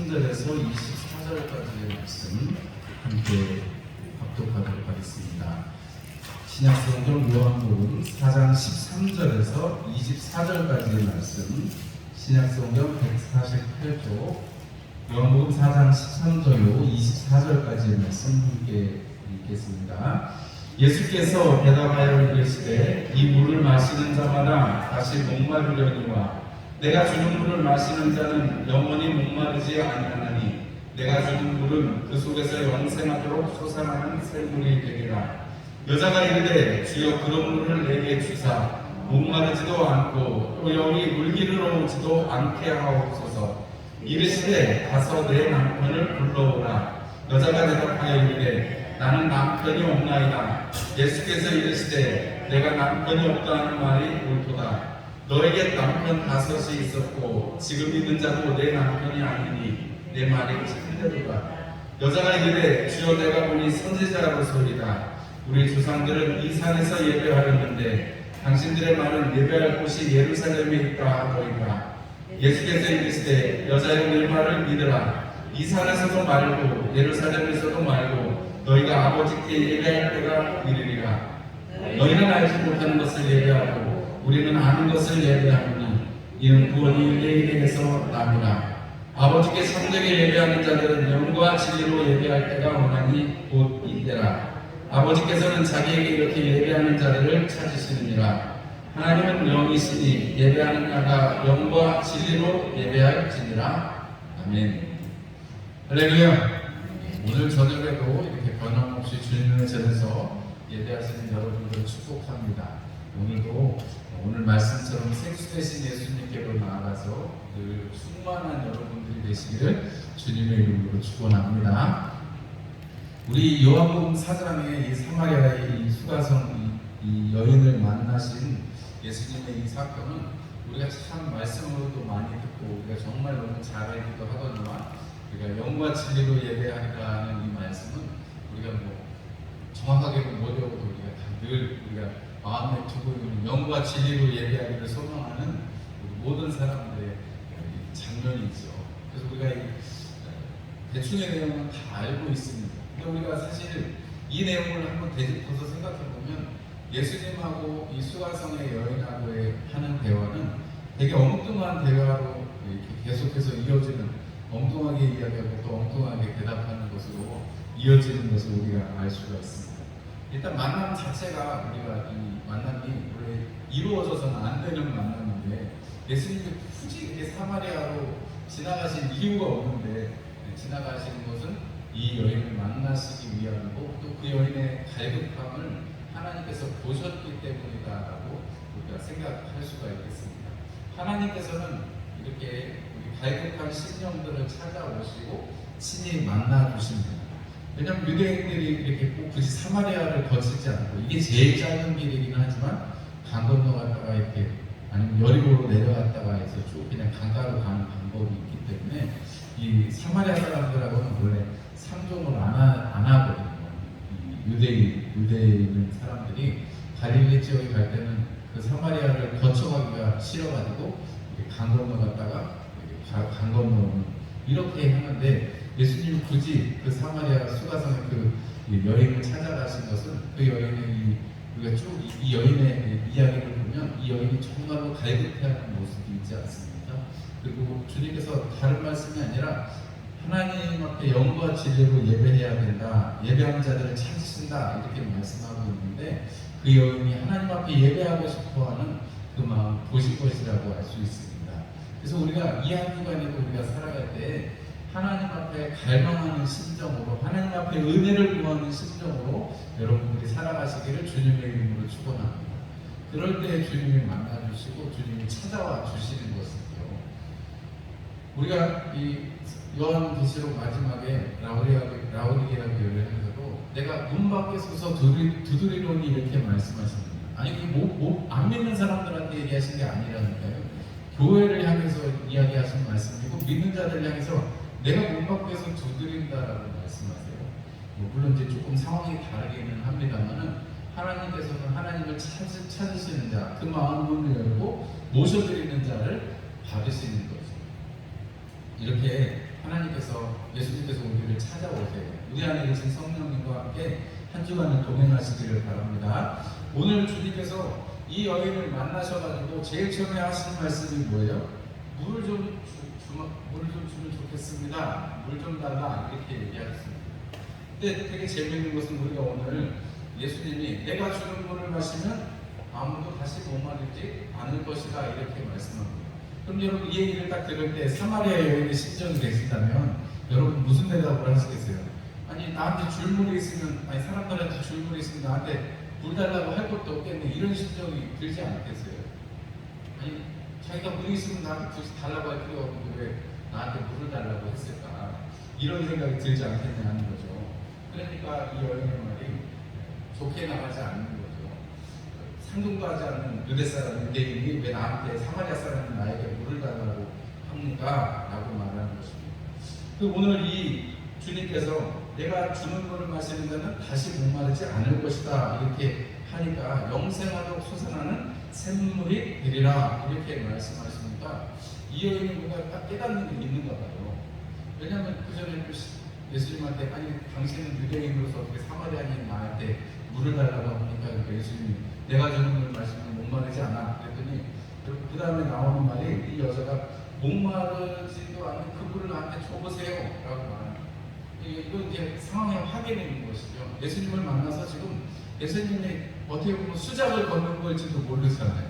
23절에서 24절까지의 말씀 함께 합독하도록 하겠습니다. 신약성경 요한복음 4장 13절에서 24절까지의 말씀, 신약성경 148쪽 요한복음 4장 13절로 24절까지의 말씀 함께 읽겠습니다. 예수께서 대답하여 이르시되 이 물을 마시는 자마다 다시 목마르려니와 내가 주는 물을 마시는 자는 영원히 목마르지 아니하나니 내가 주는 물은 그 속에서 영생하도록 솟아나는 샘물이 되리라. 여자가 이르되 주여 그런 물을 내게 주사 목마르지도 않고 또 여기 물기르러 오지도 않게 하옵소서. 이르시되 가서 내 남편을 불러오라. 여자가 대답하여 이르되 나는 남편이 없나이다. 예수께서 이르시되 내가 남편이 없다는 말이 옳도다. 너에게 남편 5이 있었고 지금 있는 자도 내 남편이 아니니 내 말이 참되도다. 여자가 이르되 주여 내가 보니 선지자로소이다. 우리 조상들은 이 산에서 예배하였는데 당신들의 말은 예배할 곳이 예루살렘에 있다 하더이다. 예수께서 이르시되 여자여 내 말을 믿으라. 이 산에서도 말고 예루살렘에서도 말고 너희가 아버지께 예배할 때가 이르리라. 너희는 알지 못하는 것을 예배하고 우리는 아는 것을 예배하노니 이는 구원이 유대인에게서 남이라. 아버지께 참되게 예배하는 자들은 영과 진리로 예배할 때가 오나니 곧 이때라. 아버지께서는 자기에게 이렇게 예배하는 자들을 찾으시느니라. 하나님은 영이시니 예배하는 자가 영과 진리로 예배할지니라. 아멘. 할렐루야. 오늘 저녁에도 이렇게 변함없이 주님의 전에서 예배하시는 여러분들을 축복합니다. 오늘도 오늘 말씀처럼 생수되신 예수님께로 나아가서 늘 충만한 여러분들이 되시기를 주님의 이름으로 축원합니다. 우리 요한복음 4장의 이 사마리아의 이 수가성 이 여인을 만나신 예수님의 이 사건은 우리가 참 말씀으로도 많이 듣고 우리가 정말 너무 잘 알기도 하거니와 우리가 영과 진리로 예배하리라는 이 말씀은 우리가 뭐 정확하게 못 외워도 우리가 다 늘 우리가 마음에 두고 있는 영과 진리로 예배하기를 소망하는 우리 모든 사람들의 장면이죠. 그래서 우리가 이 대충의 내용은 다 알고 있습니다. 근데 우리가 사실 이 내용을 한번 되짚어서 생각해 보면 예수님하고 이 수가성의 여인하고의 하는 대화는 되게 엉뚱한 대화로 이렇게 계속해서 이어지는, 엉뚱하게 이야기하고 또 엉뚱하게 대답하는 것으로 이어지는 것을 우리가 알 수가 있습니다. 일단 만남 자체가 우리가 이 만남이 원래 이루어져서는 안 되는 만남인데 예수님이 굳이 이렇게 사마리아로 지나가신 이유가 없는데 지나가시는 것은 이 여인을 만나시기 위함이고 또 그 여인의 갈급함을 하나님께서 보셨기 때문이다라고 우리가 생각할 수가 있겠습니다. 하나님께서는 이렇게 우리 갈급한 심령들을 찾아오시고 친히 만나 주십니다. 왜냐하면 유대인들이 이렇게 꼭 굳이 사마리아를 거치지 않고 이게 제일 짧은 길이긴 하지만 강 건너갔다가 이렇게 아니면 여리고로 내려갔다가 해서 쭉 그냥 강가로 가는 방법이 있기 때문에 이 사마리아 사람들하고는 원래 상종을 안 하거든요. 이 유대인 사람들이 갈릴리 지역에 갈 때는 그 사마리아를 거쳐가기가 싫어가지고 강 건너갔다가 강 건너오는 이렇게 하는데 예수님이 굳이 그 사마리아 수가성의 그 여인을 찾아가신 것은 그 여인의 우리가 쭉 이 여인의 이야기를 보면 이 여인이 정말로 갈급해하는 모습이 있지 않습니까? 그리고 주님께서 다른 말씀이 아니라 하나님 앞에 영과 진리로 예배해야 된다, 예배하는 자들을 찾으신다 이렇게 말씀하고 있는데 그 여인이 하나님 앞에 예배하고 싶어하는 그 마음 보실 것이라고 알 수 있습니다. 그래서 우리가 이 한 주간에도 우리가 살아갈 때 하나님 앞에 갈망하는 심정으로, 하나님 앞에 은혜를 구하는 심정으로 여러분들이 살아가시기를 주님의 이름으로 축원합니다. 그럴 때 주님이 만나주시고 주님이 찾아와 주시는 것이죠. 우리가 이 요한계시록 마지막에 라오디게아 교회에서도 내가 문 밖에 서서 두드리노니 이렇게 말씀하십니다. 아니 안 믿는 사람들한테 얘기하신 게 아니라니까요. 교회를 향해서 이야기하신 말씀이고 믿는 자들을 향해서 내가 문 밖에서 두드린다라고 말씀하세요. 물론 이제 조금 상황이 다르기는 합니다만은 하나님께서는 하나님을 찾으시는 자, 그 마음 문을 열고 모셔드리는 자를 받으시는 거죠. 이렇게 하나님께서 예수님께서 우리를 찾아오세요. 우리 안에 계신 성령님과 함께 한 주간을 동행하시기를 바랍니다. 오늘 주님께서 이 여인을 만나셔가지고 제일 처음에 하신 말씀이 뭐예요? 물을 좀 주면 좋겠습니다. 물 좀 달라 이렇게 얘기하셨습니다. 근데 되게 재미있는 것은 우리가 오늘 예수님이 내가 주는 물을 마시면 아무도 다시 목마르지 않을 것이다 이렇게 말씀합니다. 그럼 여러분 이 얘기를 딱 들을 때 사마리아 여인의 심정이 되신다면 여러분 무슨 대답을 하시겠어요? 아니 나한테 줄 물이 있으면, 아니 사람들한테 줄 물이 있으면 나한테 물 달라고 할 것도 없겠네, 이런 심정이 들지 않겠어요? 아니 자기가 물이 있으면 나한테 굳이 달라고 할 필요 없는데 왜 나한테 물을 달라고 했을까, 이런 생각이 들지 않겠냐 하는 거죠. 그러니까 이 여인의 말이 좋게 나가지 않는 거죠. 상종도 하지 않는 유대 사람 유대인이 왜 나한테 사마리아 사람인 나에게 물을 달라고 합니까? 라고 말하는 것입니다. 오늘 이 주님께서 내가 주는 물을 마시는 자는 다시 목마르지 않을 것이다 이렇게 하니까 영생하도록 솟아나는 샘물이 되리라 이렇게 말씀하시니까 이 여인이 뭔가 딱 깨닫는 게 있는가 봐요. 왜냐하면 그 전에 예수님한테 아니 당신은 유대인으로서 어떻게 사마리아인 나한테 물을 달라고 하니까 예수님이 내가 주는 물을 마시면 목마르지 않아 그랬더니 그 다음에 나오는 말이 이 여자가 목마르지도 않은 그 물을 나한테 줘보세요 라고 말합니다. 이건 이제 상황의 확인이 있는 것이죠. 예수님을 만나서 지금 예수님이 어떻게 보면 수작을 걷는 걸지도 모르잖아요.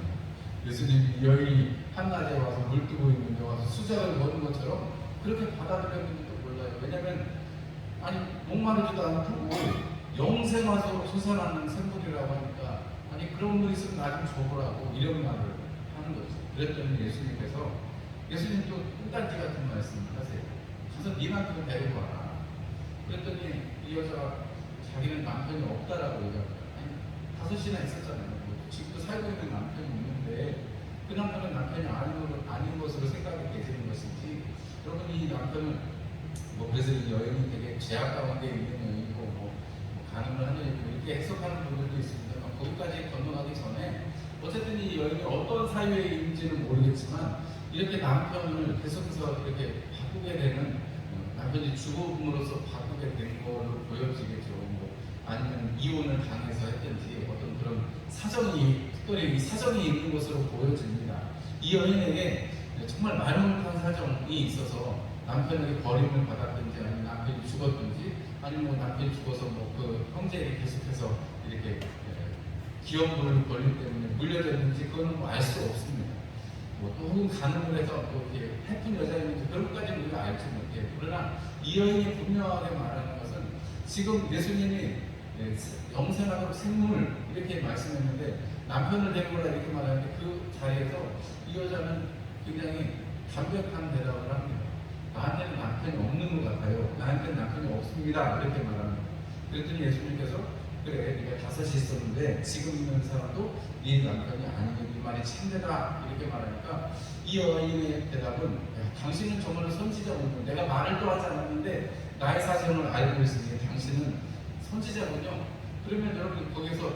예수님이 여인이 한낮에 와서 물 뜨고 있는데 와서 수작을 거는 것처럼 그렇게 받아들였는지도 몰라요. 왜냐하면 아니 목마르지도 않고 영생와서 솟아나는 샘물이라고 하니까 아니 그런 물 있으면 나 좀 줘보라고 이런 말을 하는 거죠. 그랬더니 예수님 또 꿀단지 같은 말씀을 하세요. 가서 네 남편 데리고 와라. 그랬더니 이 여자가 자기는 남편이 없다라고 얘기합니다. 아니 5이나 있었잖아요. 지금도 살고 있는 남편이 있는데 그 남편은 남편이 아닌 것으로 생각이 되는 것인지, 여러분 이 남편은 그래서 이 여인이 되게 죄악 가운데 있는 여인이고 가늠을 하는 여인이고 이렇게 해석하는 분들도 있습니다. 거기까지 건너가기 전에 어쨌든 이 여인이 어떤 사유인지는 모르겠지만 이렇게 남편을 계속해서 이렇게 바꾸게 되는, 남편이 죽음으로써 바꾸게 된 걸로 보여지겠죠. 아니면 이혼을 당해서 했든지 어떤 그런 사정이, 특별히 이 사정이 있는 것으로 보여집니다. 이 여인에게 정말 말못한 사정이 있어서 남편에게 버림을 받았든지 아니면 남편이 죽었든지 아니면 남편이 죽어서 그 형제에게 계속해서 이렇게 기업물을 벌림 때문에 물려졌는지 그거는 알 수 없습니다. 또 혹은 가늠을 해서 또 이렇게 해픈 여자였는지 그런 것까지 우리가 알지 못해요. 그러나 이 여인이 분명하게 말하는 것은 지금 예수님이 영생하도록 생물 이렇게 말씀했는데 남편을 데리고 오라 이렇게 말하는데 그 자리에서 이 여자는 굉장히 담백한 대답을 합니다. 나한테는 남편이 없는 것 같아요. 나한테는 남편이 없습니다. 이렇게 말합니다. 그랬더니 예수님께서 그래 네가 5이 있었는데 지금 있는 사람도 네 남편이 아니니 네 말이 참되다 이렇게 말하니까 이 여인의 대답은 당신은 정말로 선지자군요. 내가 말을 또 하지 않았는데 나의 사정을 알고 있으니 당신은 선지자군요. 그러면 여러분 거기서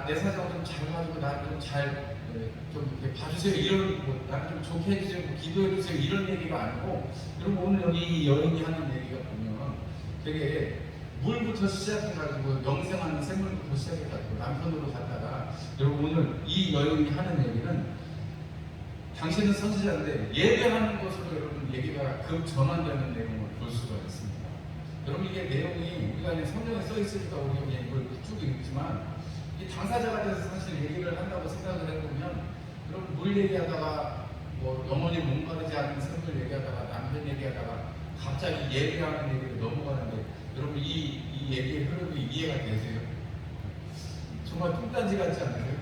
내 사정을 좀 잘 가지고 나 좀 이렇게 봐주세요 이런 나를 좀 좋게 해주세요 기도해 주세요 이런 얘기가 아니고, 여러분 오늘 여기 이 여인이 하는 얘기가 보면 되게 물부터 시작해가지고 영생하는 생물부터 시작해가지고 남편으로 갔다가, 여러분 오늘 이 여인이 하는 얘기는 당신은 선지자인데 예배하는 것으로 여러분 얘기가 급 전환되는 내용을 볼 수가 있습니다. 여러분 이게 내용이 우리가 그냥 성경에 써 있으니까 우리가 그냥 이걸 쭉 읽지만 이 당사자가 돼서 사실 얘기를 한다고 생각을 해보면, 여러분 물 얘기하다가 영원히 목마르지 않는 샘물 얘기하다가 남편 얘기하다가 갑자기 예배하는 얘기로 넘어가는데 여러분 이 얘기의 흐름이 이해가 되세요? 정말 뚱딴지 같지 않으세요?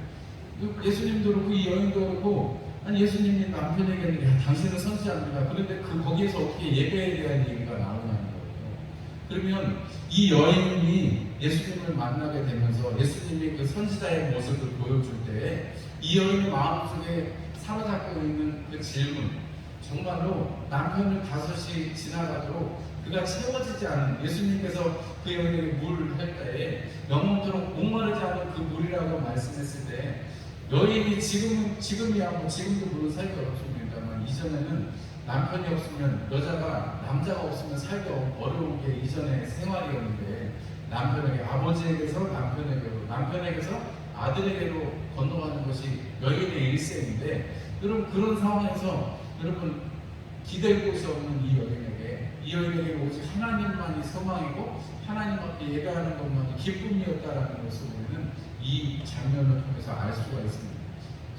예수님도 그렇고 이 여인도 그렇고 아니 예수님이 남편에게는 당신은 선지자입니다. 그런데 거기에서 어떻게 예배에 대한 얘기가 나오냐는 거예요. 그러면 이 여인이 예수님을 만나게 되면서 예수님이 그 선지자의 모습을 보여줄 때 이 여인의 마음속에 사로잡고 있는 그 질문, 정말로 남편을 5이 지나가도록 그가 채워지지 않은, 예수님께서 그 여인에게 물을 할 때에 영원토록 목마르지 않은 그 물이라고 말씀했을 때 여인이 지금이야 지금도 물론 살기 어렵습니다만 이전에는 남편이 없으면 여자가 남자가 없으면 살기 어려운 게 이전의 생활이었는데 남편에게 아버지에게서 남편에게서 아들에게로 건너가는 것이 여인의 일생인데 여러분 그런 상황에서 여러분 기댈 곳이 없는 이 여인에게 오직 하나님만이 소망이고 하나님 앞에 예배하는 것만이 기쁨이었다라는 것을 우리는 이 장면을 통해서 알 수가 있습니다.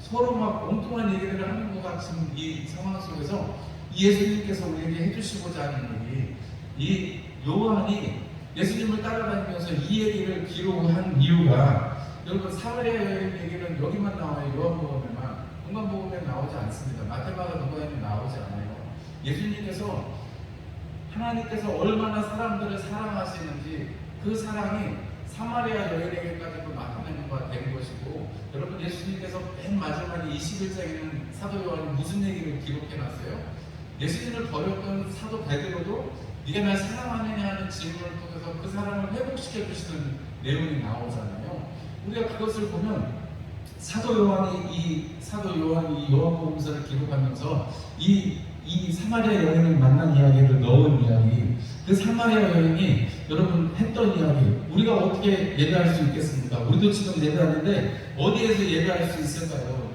서로 막 엉뚱한 얘기를 하는 것 같은 이 상황 속에서 예수님께서 우리에게 해주시고자 하는 얘기, 이 요한이 예수님을 따라다니면서 이 얘기를 기록한 이유가 여러분 사마리아 여인 얘기는 여기만 나와요. 요한복음에만. 공간복음에 나오지 않습니다. 마태마가 누가에는 나오지 않아요. 예수님께서 하나님께서 얼마나 사람들을 사랑하시는지 그 사랑이 사마리아 여인에게까지도 나타나는 바 된 것이고 여러분 예수님께서 맨 마지막에 21장에는 사도 요한이 무슨 얘기를 기록해놨어요? 예수님을 버렸던 사도 베드로도 네가 날 사랑하느냐 하는 질문을 통해서 그 사랑을 회복시켜 주시는 내용이 나오잖아요. 우리가 그것을 보면 사도 요한이 요한복음서를 기록하면서 이 사마리아 여인을 만난 이야기를 넣은 이야기, 그 사마리아 여인이 여러분 했던 이야기, 우리가 어떻게 예배할 수 있겠습니까? 우리도 지금 예배하는데 어디에서 예배할 수 있을까요?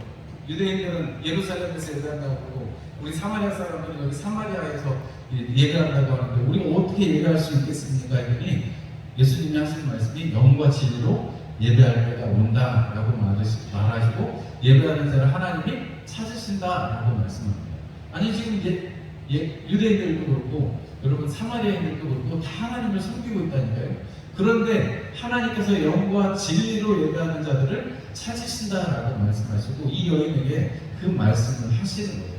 유대인들은 예루살렘에서 예배한다고 하고 우리 사마리아 사람들은 여기 사마리아에서 예배한다고 하는데 우리가 어떻게 예배할 수 있겠습니까? 했더니 예수님이 하신 말씀이 영과 진리로 예배할 때가 온다라고 말하시고 예배하는 자를 하나님이 찾으신다라고 말씀합니다. 아니 지금 유대인들도 그렇고 여러분 사마리아인들도 그렇고 다 하나님을 섬기고 있다니까요. 그런데 하나님께서 영과 진리로 예배하는 자들을 찾으신다라고 말씀하시고 이 여인에게 그 말씀을 하시는 거예요.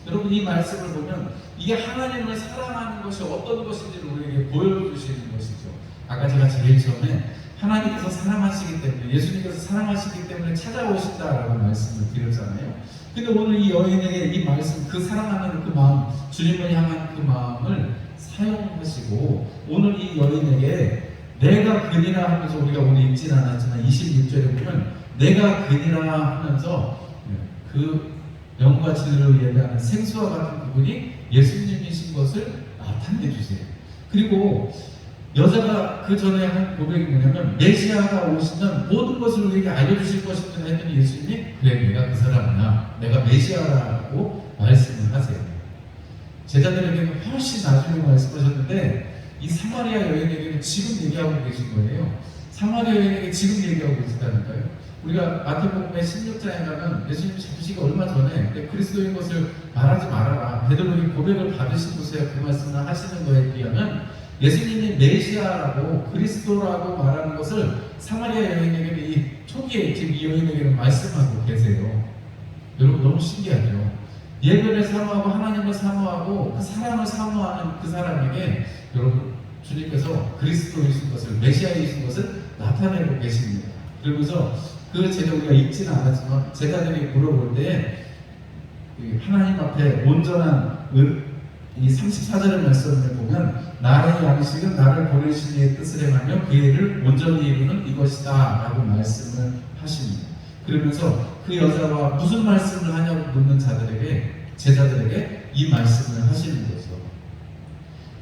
여러분 이 말씀을 보면 이게 하나님을 사랑하는 것이 어떤 것인지를 우리에게 보여주시는 것이죠. 아까 제가 제일 처음에 하나님께서 사랑하시기 때문에 예수님께서 사랑하시기 때문에 찾아오신다라고 말씀을 드렸잖아요. 근데 오늘 이 여인에게 이 말씀, 그 사랑하는 그 마음, 주님을 향한 그 마음을 사용하시고 오늘 이 여인에게 내가 그니라 하면서 우리가 오늘 읽지는 않았지만 26절에 보면 내가 그니라 하면서 그 영과 진리로 예배하는 생수와 같은 그분이 예수님이신 것을 나타내 주세요. 그리고 여자가 그 전에 한 고백이 뭐냐면 메시아가 오시면 모든 것을 우리에게 알려주실 것이다 했더니 예수님이 그래 내가 그 사람이야, 내가 메시아라고 말씀을 하세요. 제자들에게는 훨씬 나중에 말씀하셨는데 이 사마리아 여인에게는 지금 얘기하고 계신 거예요. 사마리아 여인에게 지금 얘기하고 계시다니까요. 우리가 마태복음의 16장에 가면 예수님 잡으시기 얼마 전에 그리스도인 것을 말하지 말아라, 베드로의 고백을 받으시고서야 그 말씀을 하시는 거에 비하면 예수님이 메시아라고 그리스도라고 말하는 것을 사마리아 여인에게는 이 초기에 지금 이 여인에게는 말씀하고 계세요. 여러분 너무 신기하죠. 예배를 사모하고 하나님을 사모하고 그 사랑을 사모하는 그 사람에게 여러분 주님께서 그리스도이신 것을 메시아이신 것을 나타내고 계십니다. 그러면서 그 제가 우리가 읽지는 않았지만 제자들이 물어볼 때 하나님 앞에 온전한 이 34절의 말씀을 보면 나의 양식은 나를 보내신 이의 뜻을 행하며 그 일을 온전히 이루는 이것이다 라고 말씀을 하십니다. 그러면서 그 여자와 무슨 말씀을 하냐고 묻는 제자들에게 이 말씀을 하시는 거죠.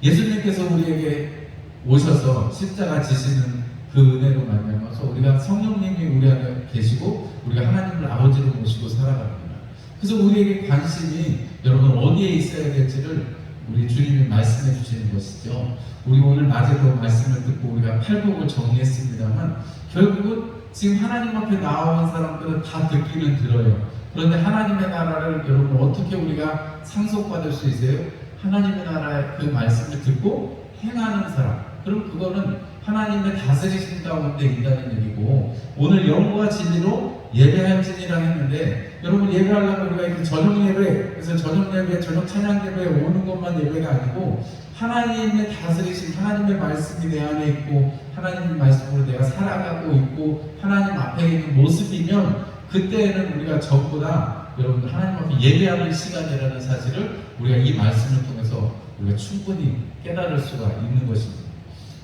예수님께서 우리에게 오셔서 십자가 지시는 그 은혜로 말미암아서 우리가 성령님이 우리 안에 계시고 우리가 하나님을 아버지로 모시고 살아갑니다. 그래서 우리에게 관심이 여러분 어디에 있어야 될지를 우리 주님이 말씀해 주시는 것이죠. 우리 오늘 낮에도 말씀을 듣고 우리가 팔복을 정리했습니다만 결국은 지금 하나님 앞에 나온 사람들은 다 듣기는 들어요. 그런데 하나님의 나라를 여러분 어떻게 우리가 상속받을 수 있어요? 하나님의 나라의 그 말씀을 듣고 행하는 사람. 그럼 그거는 하나님의 다스리신 가운데 있다는 얘기고 오늘 영과 진리로 예배할지니라 했는데 여러분 예배하려면 우리가 이렇게 저녁 예배, 그래서 저녁 예배, 저녁 찬양 예배에 오는 것만 예배가 아니고 하나님의 다스리신 하나님의 말씀이 내 안에 있고 하나님의 말씀으로 내가 살아가고 있고 하나님 앞에 있는 모습이면 그때는 우리가 전부 다 여러분 하나님 앞에 예배하는 시간이라는 사실을 우리가 이 말씀을 통해서 우리가 충분히 깨달을 수가 있는 것입니다.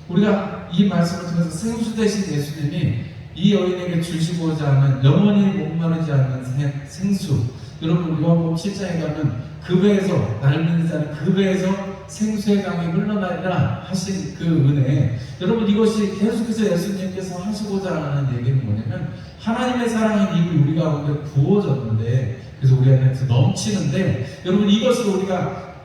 우리가 이 말씀을 통해서 생수 되신 예수님이 이 여인에게 주시고자 하는 영원히 목마르지 않는 생수. 여러분 요한복음 7장에 가면 그 배에서 나를 믿는 자는 그 배에서 생수의 강이 흘러나리라 하신 그 은혜, 여러분 이것이 계속해서 예수님께서 하시고자 하는 얘기는 뭐냐면 하나님의 사랑은 이미 우리 가운데 부어졌는데, 그래서 우리 안에서 넘치는데, 여러분 이것을 우리가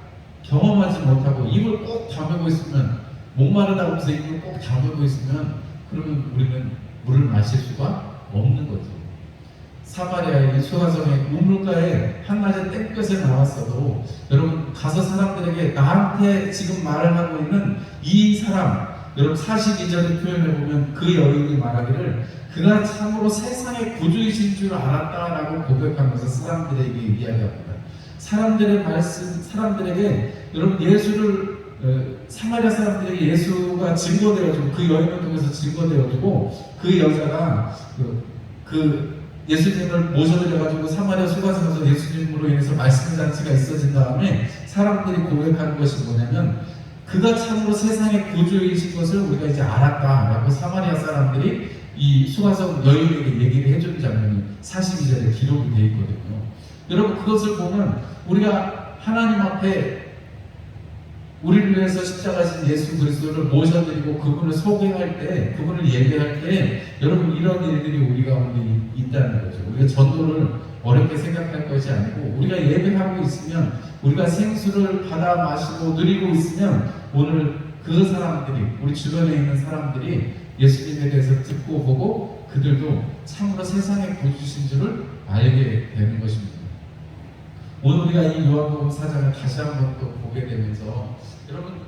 경험하지 못하고 입을 꼭 다물고 있으면, 목마르다고 해서 입을 꼭 다물고 있으면, 그러면 우리는 물을 마실 수가 없는 거죠. 사마리아의 수가성의 우물가에 한낮에 땡볕에 나왔어도 여러분 가서 사람들에게 나한테 지금 말을 하고 있는 이 사람, 여러분 42절을 표현해보면 그 여인이 말하기를 그가 참으로 세상의 구주이신 줄 알았다라고 고백하면서 사람들에게 이야기합니다. 사람들의 말씀, 사람들에게 여러분 예수를 사마리아 사람들에게 예수가 증거되어지고 그 여인을 통해서 증거되어지고 그 여자가 그 예수님을 모셔드려가지고 사마리아 수가성에서 예수님으로 인해서 말씀 잔치가 있어진 다음에 사람들이 고백하는 것이 뭐냐면 그가 참으로 세상의 구주이신 것을 우리가 이제 알았다라고 사마리아 사람들이 이 수가성 여인에게 얘기를 해주는 장면이 42절에 기록이 되어 있거든요. 여러분 그것을 보면 우리가 하나님 앞에 우리를 위해서 십자가신 예수 그리스도를 모셔드리고 그분을 소개할 때, 그분을 예배할 때 여러분 이런 일들이 우리 가운데 있다는 거죠. 우리가 전도를 어렵게 생각할 것이 아니고 우리가 예배하고 있으면, 우리가 생수를 받아 마시고 누리고 있으면 오늘 그 사람들이, 우리 주변에 있는 사람들이 예수님에 대해서 듣고 보고 그들도 참으로 세상의 구주신 줄을 알게 되는 것입니다. 오늘 우리가 이 요한복음 4장을 다시 한번 또 보게 되면서 여러분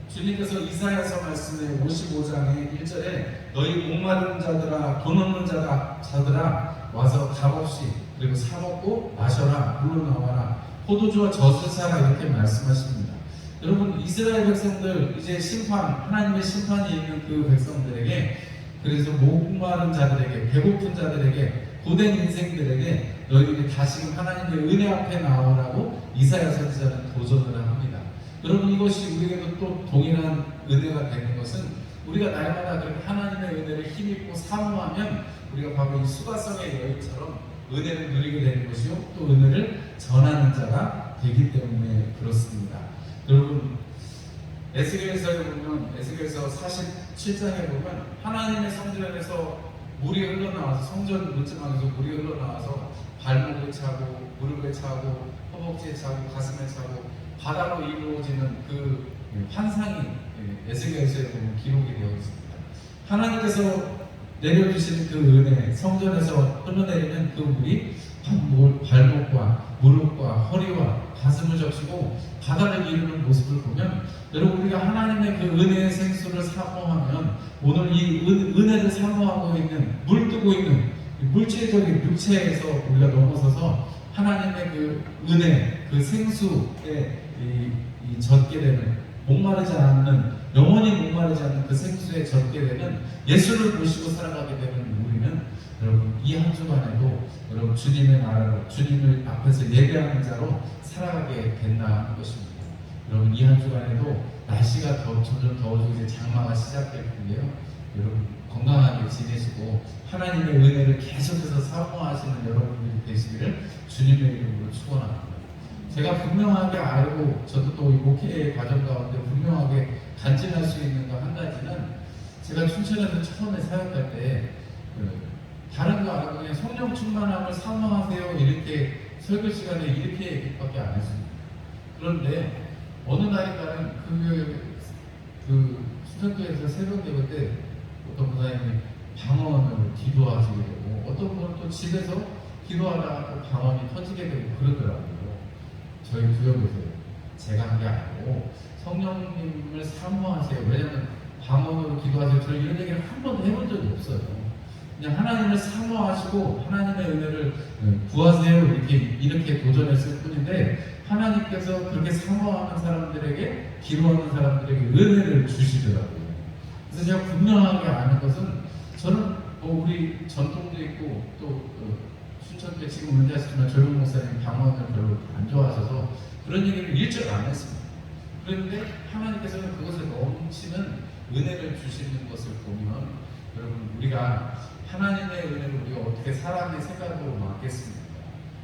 주님께서 이사야서 말씀에 55장의 1절에 너희 목마른 자들아 돈 없는 자들아 와서 값없이 그리고 사 먹고 마셔라, 물로 나와라, 포도주와 젖을 사라 이렇게 말씀하십니다. 여러분 이스라엘 백성들 이제 심판, 하나님의 심판이 있는 그 백성들에게, 그래서 목마른 자들에게, 배고픈 자들에게, 고된 인생들에게 너희들이 다시금 하나님의 은혜 앞에 나오라고 이사야 선지자는 도전을 합니다. 여러분 이것이 우리에게도 또 동일한 은혜가 되는 것은 우리가 날마다 그렇게 하나님의 은혜를 힘입고 사모하면 우리가 바로 이 수가성의 여인처럼 은혜를 누리게 되는 것이요 또 은혜를 전하는 자가 되기 때문에 그렇습니다. 여러분 에스겔서에 보면, 에스겔서 47장에 보면 하나님의 성전에서 물이 흘러나와서, 성전 문지방에서 물이 흘러나와서 발목에 차고 무릎에 차고 허벅지에 차고 가슴에 차고 바다로 이루어지는 그 환상이 에스겔서에 보면 기록이 되어 있습니다. 하나님께서 내려주시는 그 은혜, 성전에서 흘러내리는 그 물이 발목과 무릎과 허리와 가슴을 적시고 바다를 이루는 모습을 보면, 여러분 우리가 하나님의 그 은혜의 생수를 사모하면 오늘 이 은혜를 사모하고 있는, 물뜨고 있는 물질적인 육체에서 우리가 넘어서서 하나님의 그 은혜, 그 생수에 젖게 되는, 목마르지 않는, 영원히 목마르지 않는 그 생수에 젖게 되는, 예수를 모시고 살아가게 되는 우리는 여러분 이 한 주간에도 여러분 주님의 나라로, 주님을 앞에서 예배하는 자로 살아가게 된다는 것입니다. 여러분 이 한 주간에도 날씨가 점점 더워지고 이제 장마가 시작될 텐데요. 여러분 건강하게 지내시고 하나님의 은혜를 계속해서 사모하시는 여러분들이 되시기를 주님의 이름으로 축원합니다. 제가 분명하게 알고, 저도 또 이 목회의 과정 가운데 분명하게 간증할 수 있는 거 한 가지는, 제가 춘천에서 처음에 사역할 때 다른 거 안 하고 그냥 성령 충만함을 사모하세요 이렇게 설교 시간에 이렇게 얘기밖에 안 했습니다. 그런데 어느 날인가는 그 수련교에서 새벽 예배 때 어떤 목사님이 방언을 기도하시게 되고, 어떤 분은 또 집에서 기도하다가 또 방언이 터지게 되고 그러더라고요. 저희 구역에서요. 제가 한 게 아니고 성령님을 사모하세요. 왜냐하면 방언으로 기도하세요. 저는 이런 얘기를 한 번도 해본 적이 없어요. 그냥 하나님을 사모하시고 하나님의 은혜를 구하세요 이렇게 도전했을 뿐인데, 하나님께서 그렇게 사모하는 사람들에게, 기도하는 사람들에게 은혜를 주시더라고요. 그래서 제가 분명하게 아는 것은, 저는 뭐 우리 전통도 있고 또 춘천교회 지금 은퇴하시지만 조용 목사님 방언을 별로 안 좋아하셔서 그런 얘기를 일절 안 했습니다. 그런데 하나님께서는 그것을 넘치는 은혜를 주시는 것을 보면, 여러분 우리가 하나님의 은혜를 우리가 어떻게 사랑의 생각으로 막겠습니까?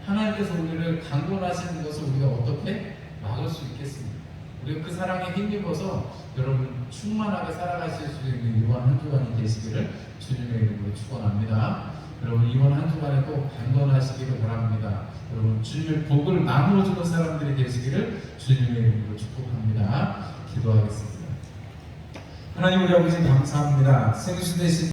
하나님께서 우리를 강권하시는 것을 우리가 어떻게 막을 수 있겠습니까? 우리가 그 사랑에 힘입어서 여러분 충만하게 살아가실 수 있는 이번 한 주간이 되시기를 주님의 이름으로 축원합니다. 여러분 이번 한 주간에도 강건하시기를 바랍니다. 여러분 주님의 복을 나누어주는 사람들이 되시기를 주님의 이름으로 축복합니다. 기도하겠습니다. 하나님 우리 아버지 감사합니다. 생수 대신